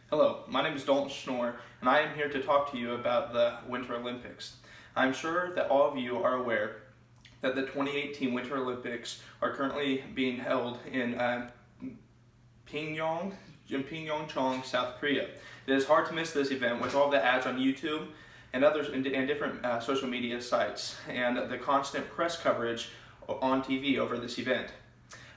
Hello, my name is Dalton Schnorr, and I am here to talk to you about the Winter Olympics. I'm sure that all of you are aware that the 2018 Winter Olympics are currently being held in Pyeongchang, South Korea. It is hard to miss this event with all the ads on YouTube and others and different social media sites and the constant press coverage on TV over this event.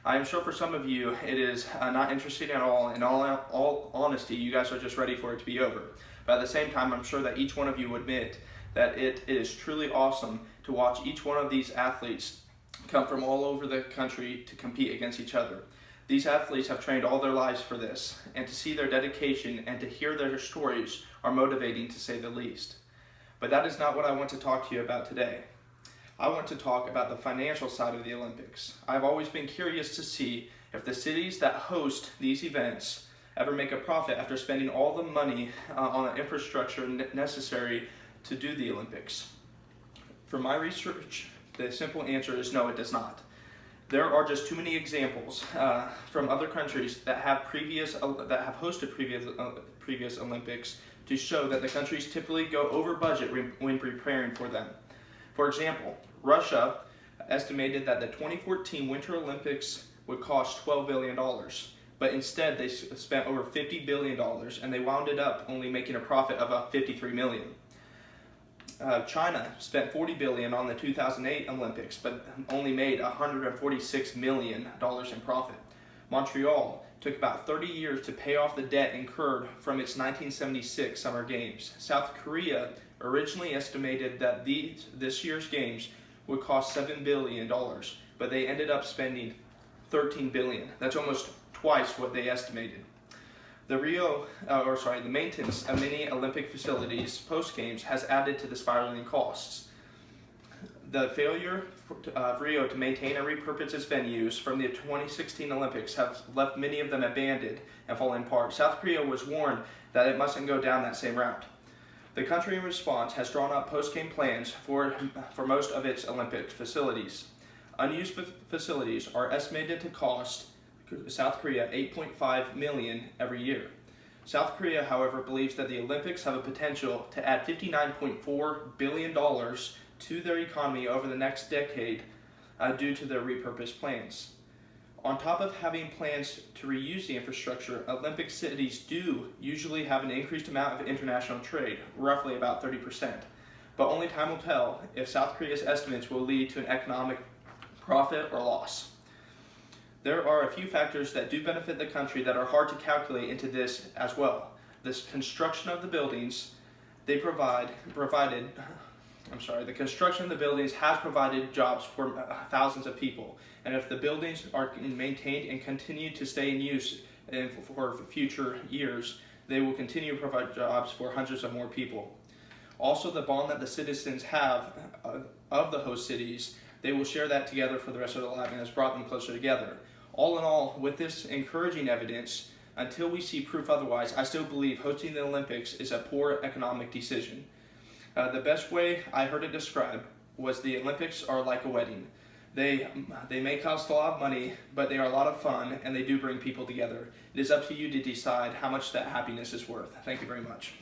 I am sure for some of you it is not interesting at all. In all honesty, you guys are just ready for it to be over. But at the same time, I'm sure that each one of you would admit that it is truly awesome to watch each one of these athletes come from all over the country to compete against each other. These athletes have trained all their lives for this, and to see their dedication and to hear their stories are motivating, to say the least. But that is not what I want to talk to you about today. I want to talk about the financial side of the Olympics. I've always been curious to see if the cities that host these events ever make a profit after spending all the money on the infrastructure necessary to do the Olympics. From my research, the simple answer is no, it does not. There are just too many examples from other countries that have hosted previous Olympics to show that the countries typically go over budget when preparing for them. For example, Russia estimated that the 2014 Winter Olympics would cost $12 billion, but instead they spent over $50 billion and they wound up only making a profit of $53 million. China spent $40 billion on the 2008 Olympics, but only made $146 million in profit. Montreal took about 30 years to pay off the debt incurred from its 1976 Summer Games. South Korea originally estimated that this year's games would cost $7 billion, but they ended up spending $13 billion. That's almost twice what they estimated. The maintenance of many Olympic facilities post-games has added to the spiraling costs. The failure of Rio to maintain and repurpose its venues from the 2016 Olympics have left many of them abandoned and falling apart. South Korea was warned that it mustn't go down that same route. The country in response has drawn up post-game plans for most of its Olympic facilities. Unused facilities are estimated to cost South Korea $8.5 million every year. South Korea, however, believes that the Olympics have a potential to add $59.4 billion to their economy over the next decade due to their repurposed plans. On top of having plans to reuse the infrastructure, Olympic cities do usually have an increased amount of international trade, roughly about 30%. But only time will tell if South Korea's estimates will lead to an economic profit or loss. There are a few factors that do benefit the country that are hard to calculate into this as well. This construction of the buildings, the construction of the buildings has provided jobs for thousands of people. And if the buildings are maintained and continue to stay in use for future years, they will continue to provide jobs for hundreds of more people. Also, the bond that the citizens have of the host cities, they will share that together for the rest of their life and has brought them closer together. All in all, with this encouraging evidence, until we see proof otherwise, I still believe hosting the Olympics is a poor economic decision. The best way I heard it described was the Olympics are like a wedding. They may cost a lot of money, but they are a lot of fun and they do bring people together. It is up to you to decide how much that happiness is worth. Thank you very much.